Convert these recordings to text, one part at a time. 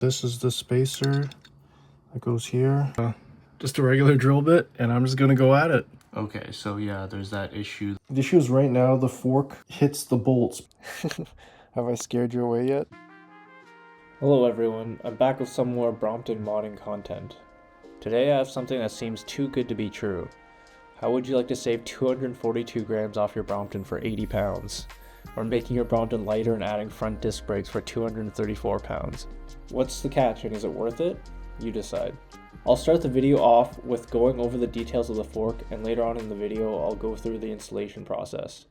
This is the spacer that goes here. Just a regular drill bit, and I'm just gonna go at it. Okay, so yeah, there's that issue. The issue is right now the fork hits the bolts. Have I scared you away yet? Hello everyone, I'm back with some more Brompton modding content. Today I have something that seems too good to be true. How would you like to save 242 grams off your Brompton for 80 pounds? Or making your Brompton lighter and adding front disc brakes for 234 pounds? What's the catch, and is it worth it? You decide. I'll start the video off with going over the details of the fork, and later on in the video I'll go through the installation process.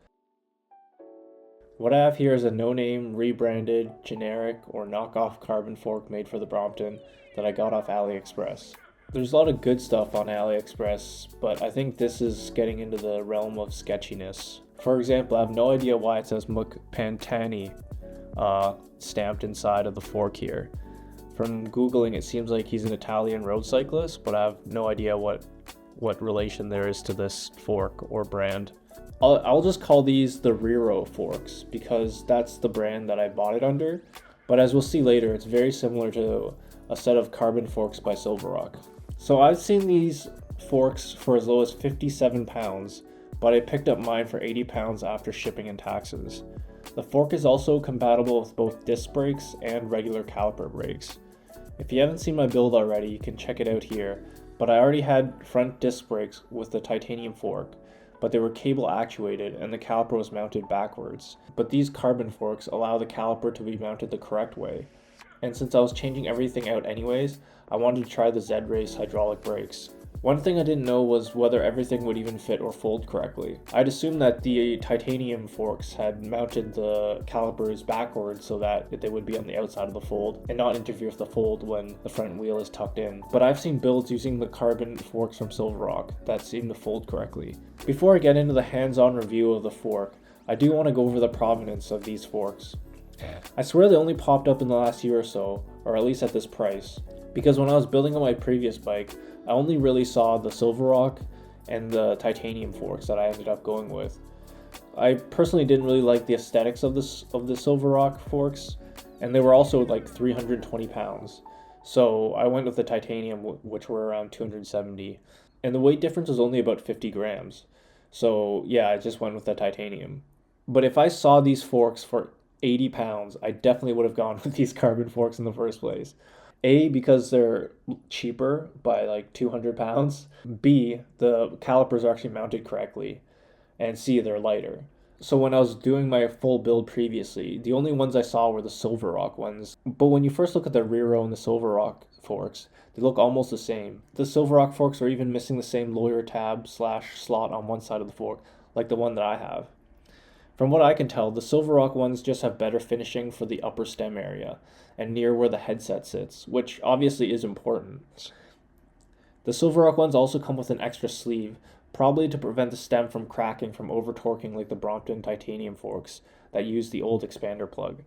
What I have here is a no-name, rebranded, generic, or knockoff carbon fork made for the Brompton that I got off Aliexpress. There's a lot of good stuff on Aliexpress, but I think this is getting into the realm of sketchiness. For example, I have no idea why it says Pantani stamped inside of the fork here. From Googling, it seems like he's an Italian road cyclist, but I have no idea what relation there is to this fork or brand. I'll just call these the Riro forks because that's the brand that I bought it under, but as we'll see later, it's very similar to a set of carbon forks by Silverrock. So I've seen these forks for as low as 57 pounds, but I picked up mine for 80 pounds after shipping and taxes. The fork is also compatible with both disc brakes and regular caliper brakes. If you haven't seen my build already, you can check it out here, but I already had front disc brakes with the titanium fork, but they were cable actuated and the caliper was mounted backwards. But these carbon forks allow the caliper to be mounted the correct way. And since I was changing everything out anyways, I wanted to try the Z-Race hydraulic brakes. One thing I didn't know was whether everything would even fit or fold correctly. I'd assumed that the titanium forks had mounted the calipers backwards so that they would be on the outside of the fold and not interfere with the fold when the front wheel is tucked in. But I've seen builds using the carbon forks from Silverrock that seem to fold correctly. Before I get into the hands-on review of the fork, I do want to go over the provenance of these forks. I swear they only popped up in the last year or so, or at least at this price, because when I was building on my previous bike, I only really saw the Silverrock and the titanium forks that I ended up going with. I personally didn't really like the aesthetics of the Silverrock forks, and they were also like 320 pounds. So I went with the titanium, which were around 270, and the weight difference was only about 50 grams. So yeah, I just went with the titanium. But if I saw these forks for 80 pounds, I definitely would have gone with these carbon forks in the first place. A, because they're cheaper by like 200 pounds. B, the calipers are actually mounted correctly. And C, they're lighter. So when I was doing my full build previously, the only ones I saw were the Silverrock ones. But when you first look at the Riro and the Silverrock forks, they look almost the same. The Silverrock forks are even missing the same lawyer tab / slot on one side of the fork, like the one that I have. From what I can tell, the Silverrock ones just have better finishing for the upper stem area and near where the headset sits, which obviously is important. The Silverrock ones also come with an extra sleeve, probably to prevent the stem from cracking from over-torquing like the Brompton titanium forks that use the old expander plug.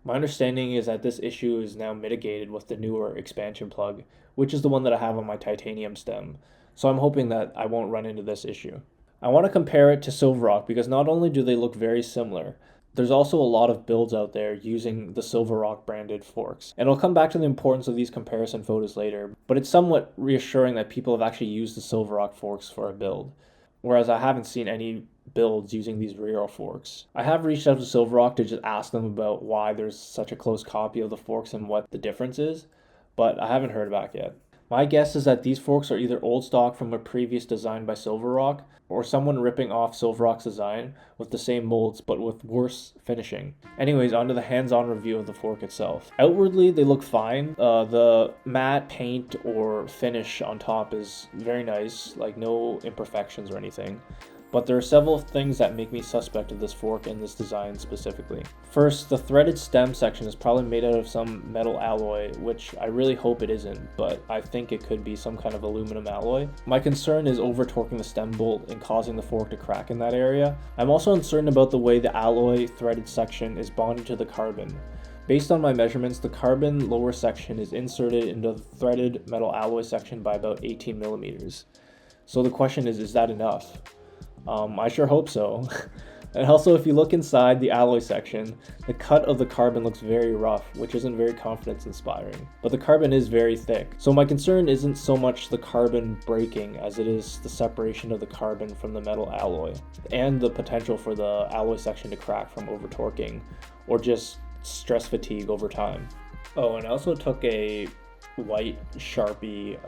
My understanding is that this issue is now mitigated with the newer expansion plug, which is the one that I have on my titanium stem, so I'm hoping that I won't run into this issue. I want to compare it to Silverrock because not only do they look very similar, there's also a lot of builds out there using the Silverrock branded forks. And I'll come back to the importance of these comparison photos later, but it's somewhat reassuring that people have actually used the Silverrock forks for a build, whereas I haven't seen any builds using these Riro forks. I have reached out to Silverrock to just ask them about why there's such a close copy of the forks and what the difference is, but I haven't heard back yet. My guess is that these forks are either old stock from a previous design by Silverrock, or someone ripping off Silverrock's design with the same molds but with worse finishing. Anyways, onto the hands-on review of the fork itself. Outwardly, they look fine. The matte paint or finish on top is very nice, like no imperfections or anything. But there are several things that make me suspect of this fork and this design specifically. First, the threaded stem section is probably made out of some metal alloy, which I really hope it isn't, but I think it could be some kind of aluminum alloy. My concern is over-torquing the stem bolt and causing the fork to crack in that area. I'm also uncertain about the way the alloy threaded section is bonded to the carbon. Based on my measurements, the carbon lower section is inserted into the threaded metal alloy section by about 18 millimeters. So the question is that enough? I sure hope so. And also, if you look inside the alloy section, the cut of the carbon looks very rough, which isn't very confidence inspiring. But the carbon is very thick. So my concern isn't so much the carbon breaking as it is the separation of the carbon from the metal alloy, and the potential for the alloy section to crack from over torquing, or just stress fatigue over time. Oh, and I also took a white Sharpie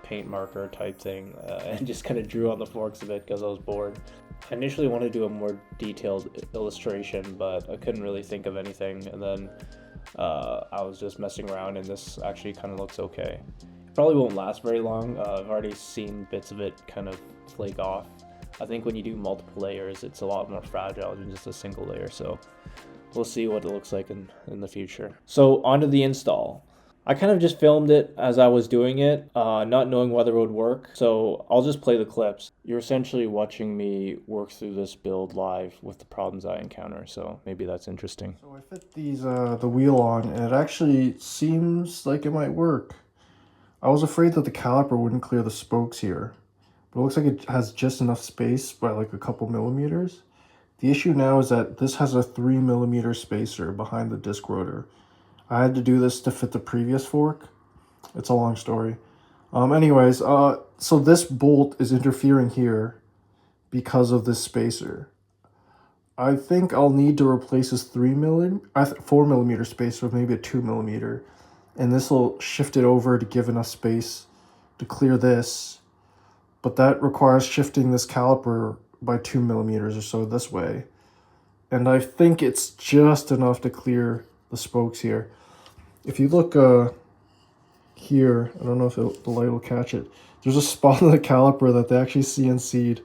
paint marker type thing and just kind of drew on the forks of it because I was bored. I initially wanted to do a more detailed illustration, but I couldn't really think of anything, and then I was just messing around, and this actually kind of looks okay. It probably won't last very long. I've already seen bits of it kind of flake off. I think when you do multiple layers, it's a lot more fragile than just a single layer, so we'll see what it looks like in the future. So onto the install. I kind of just filmed it as I was doing it, not knowing whether it would work, so I'll just play the clips. You're essentially watching me work through this build live with the problems I encounter, so maybe that's interesting. So I fit these the wheel on, and it actually seems like it might work. I was afraid that the caliper wouldn't clear the spokes here, but it looks like it has just enough space by like a couple millimeters. The issue now is that this has a 3mm spacer behind the disc rotor. I had to do this to fit the previous fork. It's a long story. So this bolt is interfering here because of this spacer. I think I'll need to replace this 4mm spacer with maybe a 2mm, and this will shift it over to give enough space to clear this. But that requires shifting this caliper by 2mm or so this way. And I think it's just enough to clear the spokes here. If you look here, I don't know if the light will catch it. There's a spot on the caliper that they actually CNC'd,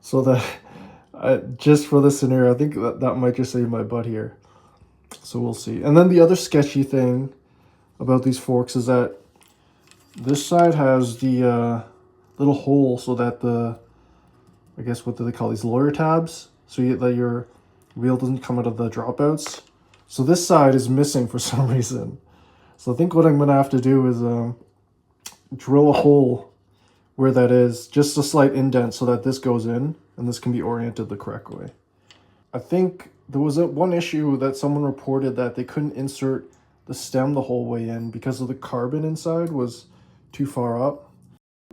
so that just for this scenario, I think that might just save my butt here. So we'll see. And then the other sketchy thing about these forks is that this side has the little hole so that I guess what do they call these, lawyer tabs, so that your wheel doesn't come out of the dropouts. So this side is missing for some reason. So I think what I'm going to have to do is drill a hole where that is, just a slight indent so that this goes in and this can be oriented the correct way. I think there was one issue that someone reported that they couldn't insert the stem the whole way in because of the carbon inside was too far up.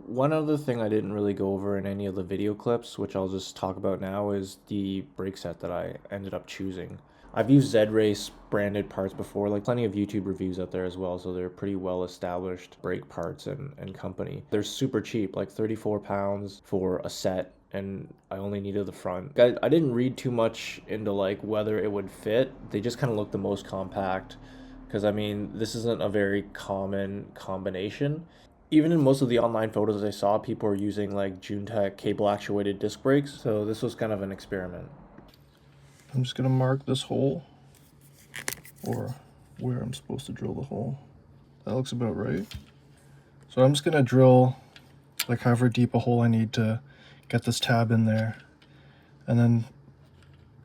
One other thing I didn't really go over in any of the video clips, which I'll just talk about now, is the brake set that I ended up choosing. I've used Z-Race branded parts before, like plenty of YouTube reviews out there as well, so they're pretty well established brake parts and company. They're super cheap, like 34 pounds for a set, and I only needed the front. I didn't read too much into like whether it would fit. They just kind of look the most compact, because I mean, this isn't a very common combination. Even in most of the online photos I saw, people are using like Juntech cable actuated disc brakes, so this was kind of an experiment. I'm just going to mark this hole, or where I'm supposed to drill the hole. That looks about right. So I'm just going to drill like however deep a hole I need to get this tab in there, and then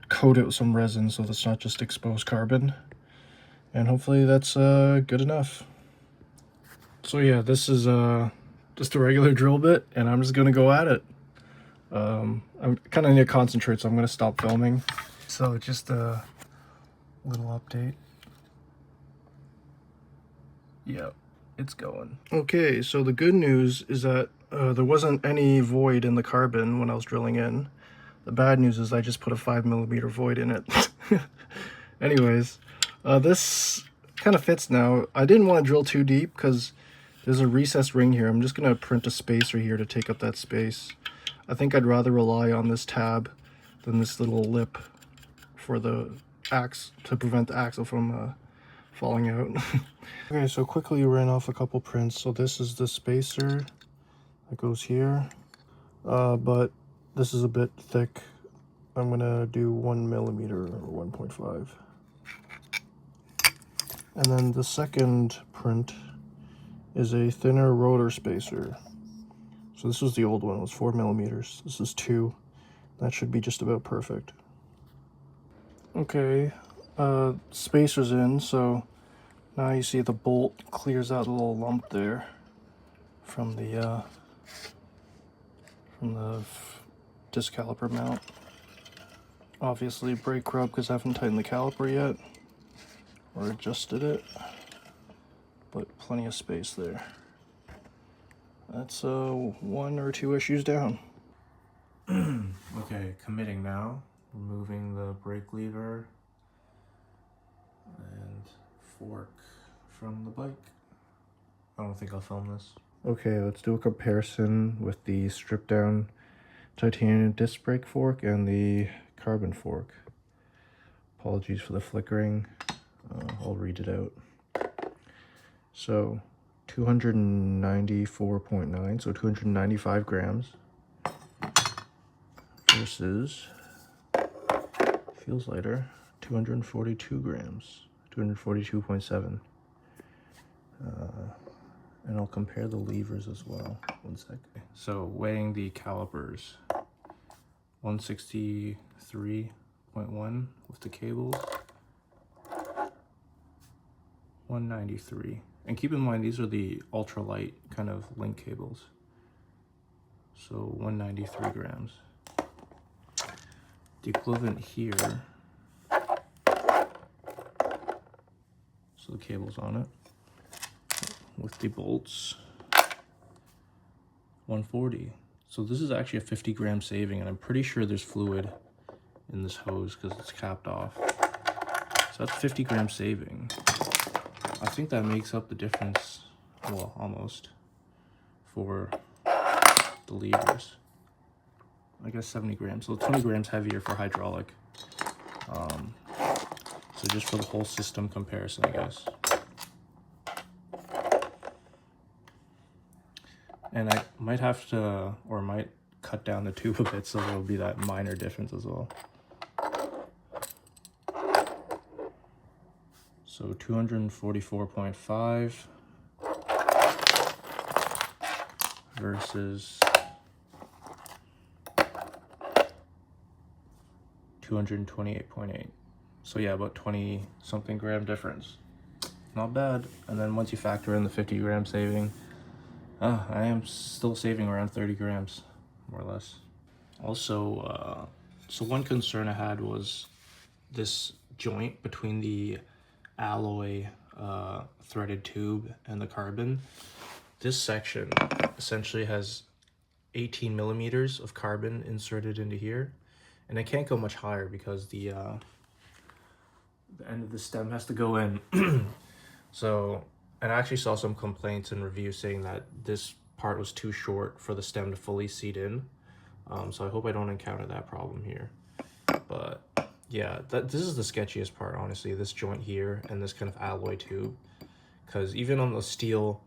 coat it with some resin so that's not just exposed carbon. And hopefully that's good enough. So yeah, this is just a regular drill bit, and I'm just going to go at it. I'm kind of need to concentrate, so I'm going to stop filming. So just a little update. Yeah, it's going. Okay, so the good news is that there wasn't any void in the carbon when I was drilling in. The bad news is I just put a 5mm void in it. Anyways, this kind of fits now. I didn't want to drill too deep because there's a recessed ring here. I'm just going to print a spacer here to take up that space. I think I'd rather rely on this tab than this little lip for the axe to prevent the axle from falling out. Okay, so quickly ran off a couple prints. So this is the spacer that goes here, but this is a bit thick. I'm gonna do 1mm or 1.5. And then the second print is a thinner rotor spacer. So this was the old one, it was 4mm. This is 2. That should be just about perfect. Okay, spacer's in, so now you see the bolt clears out a little lump there from the disc caliper mount. Obviously brake rub because I haven't tightened the caliper yet or adjusted it, but plenty of space there. That's 1 or 2 issues down. Okay, committing now. Removing the brake lever and fork from the bike. I don't think I'll film this. Okay, let's do a comparison with the stripped down titanium disc brake fork and the carbon fork. Apologies for the flickering. I'll read it out. So 294.9, so 295 grams versus, feels lighter, 242 grams, 242.7. And I'll compare the levers as well. 1 sec. So weighing the calipers, 163.1 with the cables, 193. And keep in mind, these are the ultralight kind of link cables. So 193 grams. The equivalent here, so the cable's on it, with the bolts, 140. So this is actually a 50 gram saving, and I'm pretty sure there's fluid in this hose because it's capped off. So that's 50 gram saving. I think that makes up the difference, well, almost, for the levers. I guess 70 grams, so 20 grams heavier for hydraulic. So just for the whole system comparison, I guess. And I might have to, or might cut down the tube a bit, so there'll be that minor difference as well. So 244.5 versus 228.8. So yeah, about 20 something gram difference. Not bad. And then once you factor in the 50 gram saving, I am still saving around 30 grams, more or less. Also, so one concern I had was this joint between the alloy threaded tube and the carbon. This section essentially has 18 millimeters of carbon inserted into here, and it can't go much higher because the end of the stem has to go in. So, and I actually saw some complaints and reviews saying that this part was too short for the stem to fully seat in. So I hope I don't encounter that problem here. But yeah, this is the sketchiest part, honestly, this joint here and this kind of alloy tube. Because even on the steel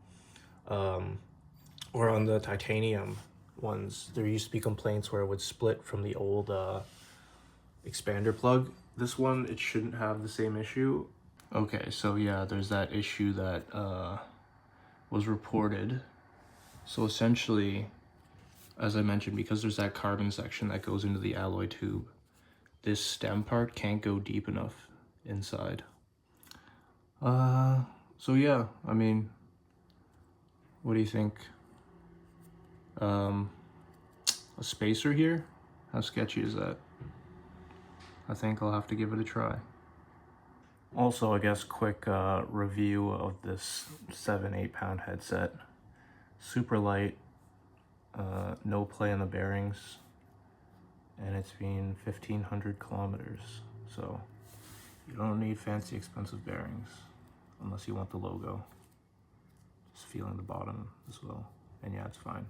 or on the titanium ones, there used to be complaints where it would split from the old expander plug. This one, it shouldn't have the same issue. Okay, so yeah, there's that issue that was reported. So essentially, as I mentioned, because there's that carbon section that goes into the alloy tube, this stem part can't go deep enough inside. So yeah, I mean, what do you think? A spacer here? How sketchy is that? I think I'll have to give it a try. Also, I guess quick review of this 7-8 pound headset. Super light, no play in the bearings, and it's been 1,500 kilometers. So you don't need fancy expensive bearings unless you want the logo. Just feeling the bottom as well, and yeah, it's fine.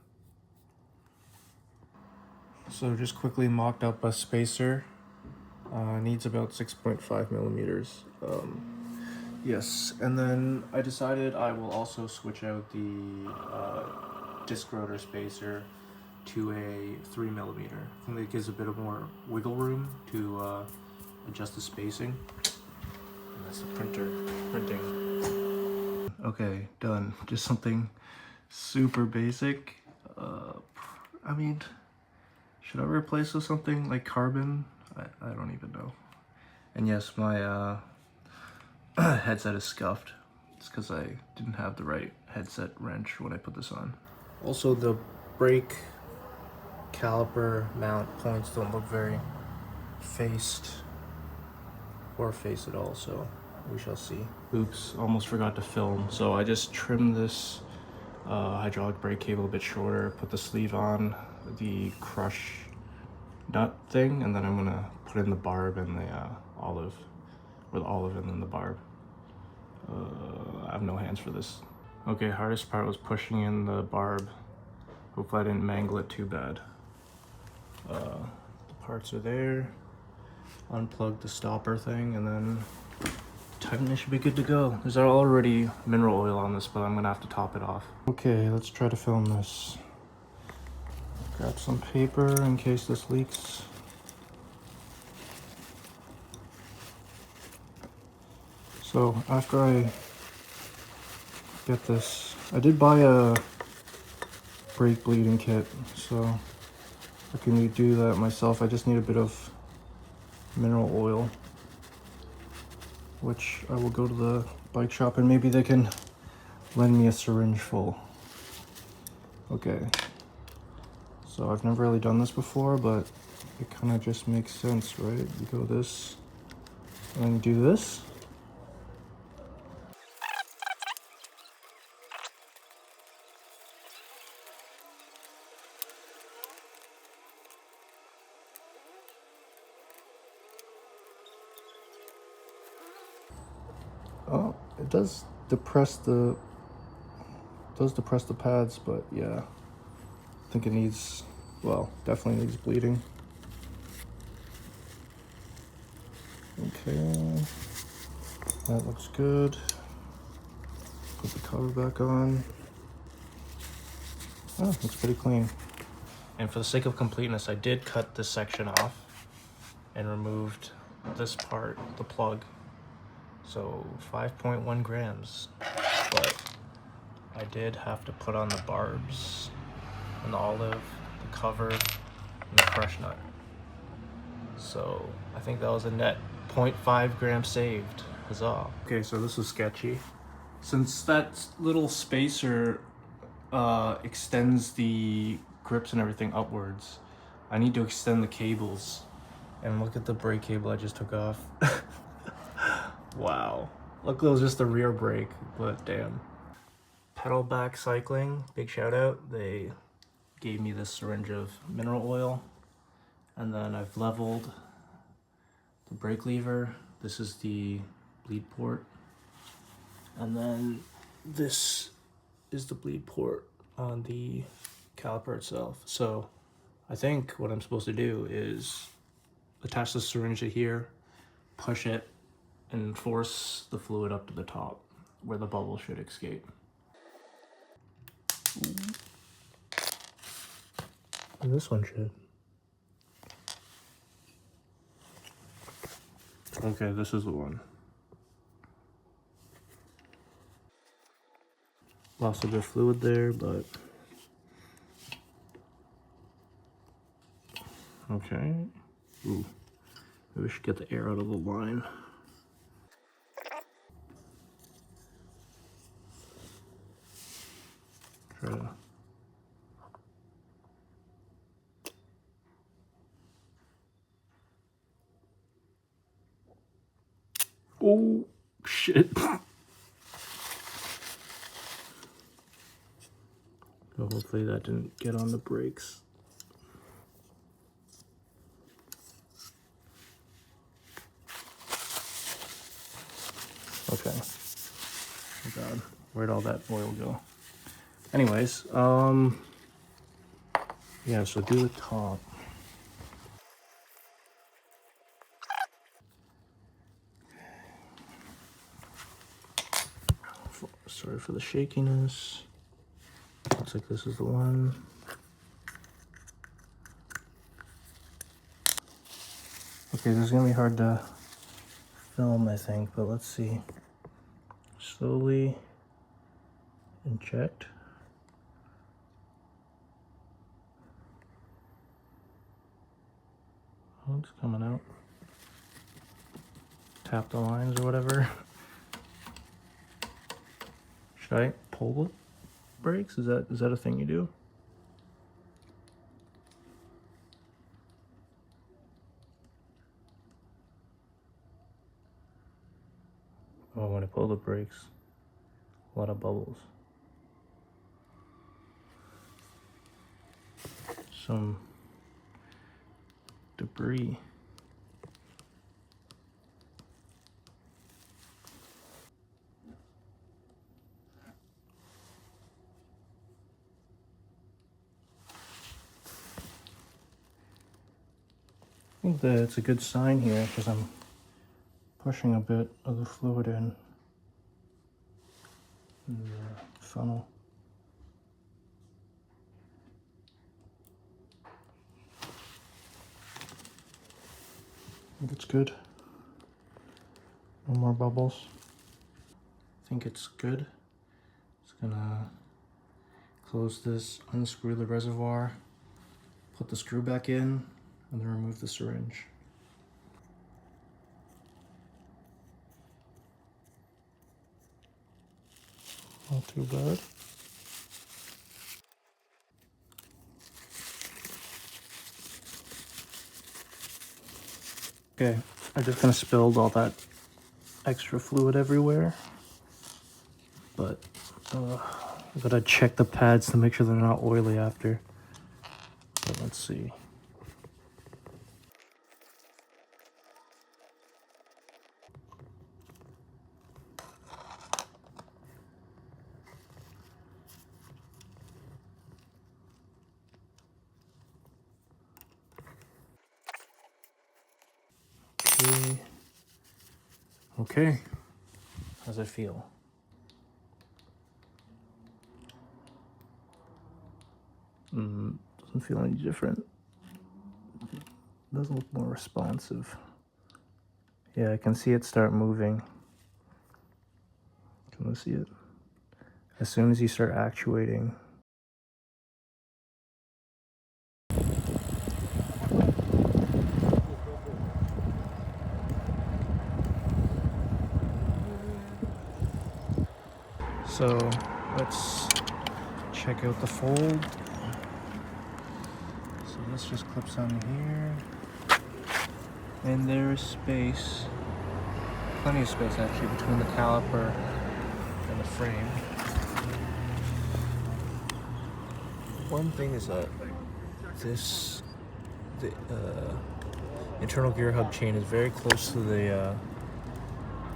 So just quickly mocked up a spacer. Needs about 6.5 millimeters. Yes, and then I decided I will also switch out the disc rotor spacer to a 3 millimeter. I think that gives a bit of more wiggle room to adjust the spacing. And that's the printer printing. Okay, done. Just something super basic. I mean, should I replace with something like carbon? I don't even know. And yes, my headset is scuffed. It's because I didn't have the right headset wrench when I put this on. Also, the brake caliper mount points don't look very faced or face at all, so we shall see. Oops, almost forgot to film. So I just trimmed this hydraulic brake cable a bit shorter, put the sleeve on the crush nut thing, and then I'm gonna put in the barb and the olive, or the olive and then the barb. I have no hands for this. Okay, hardest part was pushing in the barb. Hopefully I didn't mangle it too bad. The parts are there. Unplug the stopper thing, and then tighten it, should be good to go. There's already mineral oil on this, but I'm gonna have to top it off. Okay, let's try to film this. Grab some paper in case this leaks. So after I get this, I did buy a brake bleeding kit, so I can do that myself. I just need a bit of mineral oil, which I will go to the bike shop and maybe they can lend me a syringe full. Okay, so I've never really done this before, but it kind of just makes sense, right? You go this and then do this. Oh, it does depress the pads, but yeah, I think it needs, well, definitely needs bleeding. Okay, that looks good. Put the cover back on. Oh, looks pretty clean. And for the sake of completeness, I did cut this section off and removed this part, the plug. So 5.1 grams, but I did have to put on the barbs and the olive, the cover, and the crush nut. So I think that was a net 0.5 grams saved. Huzzah. Okay, so this is sketchy. Since that little spacer extends the grips and everything upwards, I need to extend the cables. And look at the brake cable I just took off. Wow. Luckily it was just the rear brake, but damn. Pedal back cycling, big shout out. They gave me this syringe of mineral oil, and then I've leveled the brake lever. This is the bleed port, and then this is the bleed port on the caliper itself. So I think what I'm supposed to do is attach the syringe to here, push it, and force the fluid up to the top where the bubble should escape. And this one should. Okay, this is the one. Lost a bit of fluid there, but okay. Ooh, maybe we should get the air out of the line. Try to. Oh, shit. So hopefully that didn't get on the brakes. Okay. Oh God, where'd all that oil go? Anyways, yeah, so do the top. Sorry for the shakiness. Looks like this is the one. Okay, this is gonna be hard to film, I think, but let's see. Slowly inject. Oh, it's coming out. Tap the lines or whatever. Should I pull the brakes? Is that a thing you do? pull the brakes. A lot of bubbles. Some debris. I think that it's a good sign here because I'm pushing a bit of the fluid in the funnel. I think it's good. No more bubbles. I think it's good. Just gonna close this, unscrew the reservoir, put the screw back in, and then remove the syringe. Not too bad. Okay, I just kind of spilled all that extra fluid everywhere, but I gotta check the pads to make sure they're not oily after. But let's see. Okay. How's it feel? Doesn't feel any different. Doesn't look more responsive. Yeah, I can see it start moving. Can you see it? As soon as you start actuating. So let's check out the fold. So this just clips on here. And there is space, plenty of space actually, between the caliper and the frame. One thing is that the internal gear hub chain is very close to the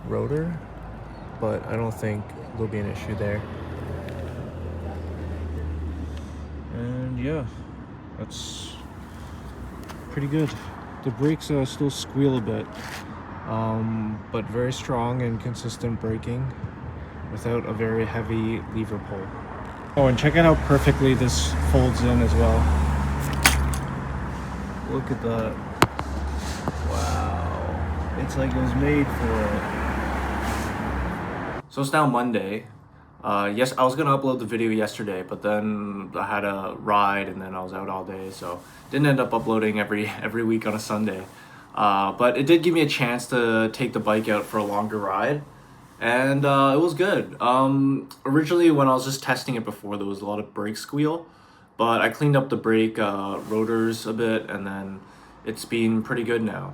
rotor, but I don't think there'll be an issue there. And yeah, that's pretty good. The brakes still squeal a bit, but very strong and consistent braking without a very heavy lever pull. Oh, and check out how perfectly this folds in as well. Look at that. Wow. It's like it was made for it. So it's now Monday. Yes, I was gonna upload the video yesterday, but then I had a ride and then I was out all day, so didn't end up uploading every week on a Sunday. But it did give me a chance to take the bike out for a longer ride, and it was good. Originally, when I was just testing it before, there was a lot of brake squeal, but I cleaned up the brake rotors a bit, and then it's been pretty good now.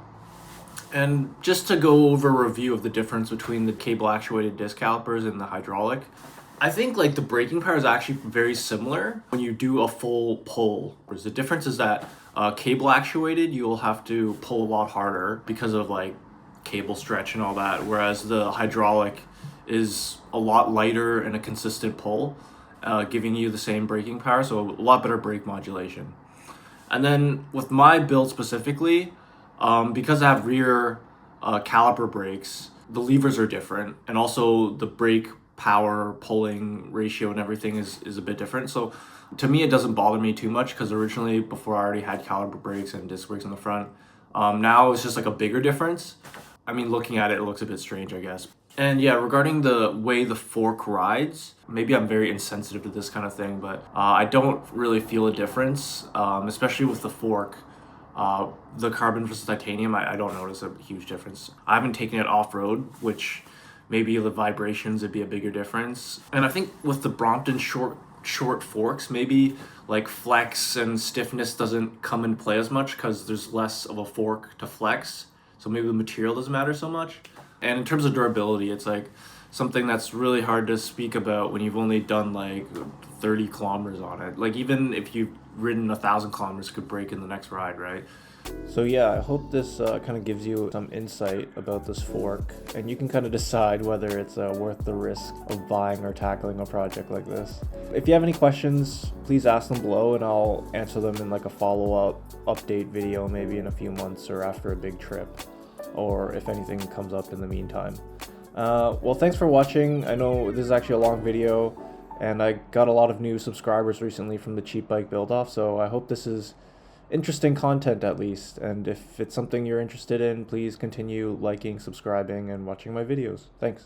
And just to go over a review of the difference between the cable actuated disc calipers and the hydraulic, I think like the braking power is actually very similar when you do a full pull. Whereas the difference is that cable actuated, you'll have to pull a lot harder because of like cable stretch and all that. Whereas the hydraulic is a lot lighter and a consistent pull, giving you the same braking power. So a lot better brake modulation. And then with my build specifically, because I have rear caliper brakes, the levers are different, and also the brake power pulling ratio and everything is a bit different. So to me, it doesn't bother me too much because originally, before, I already had caliper brakes and disc brakes on the front. Now it's just like a bigger difference. I mean, looking at it, it looks a bit strange, I guess. And yeah, regarding the way the fork rides, maybe I'm very insensitive to this kind of thing, but I don't really feel a difference, especially with the fork. The carbon versus titanium, I don't notice a huge difference. I haven't taken it off-road, which maybe the vibrations would be a bigger difference. And I think with the Brompton short forks, maybe like flex and stiffness doesn't come into play as much because there's less of a fork to flex. So maybe the material doesn't matter so much. And in terms of durability, it's like something that's really hard to speak about when you've only done like 30 kilometers on it. Like even if you've ridden 1,000 kilometers, it could break in the next ride, right? So yeah, I hope this kind of gives you some insight about this fork, and you can kind of decide whether it's worth the risk of buying or tackling a project like this. If you have any questions, please ask them below and I'll answer them in like a follow-up update video, maybe in a few months or after a big trip, or if anything comes up in the meantime. Well, thanks for watching. I know this is actually a long video, and I got a lot of new subscribers recently from the Cheap Bike Build-Off, so I hope this is interesting content at least, and if it's something you're interested in, please continue liking, subscribing, and watching my videos. Thanks.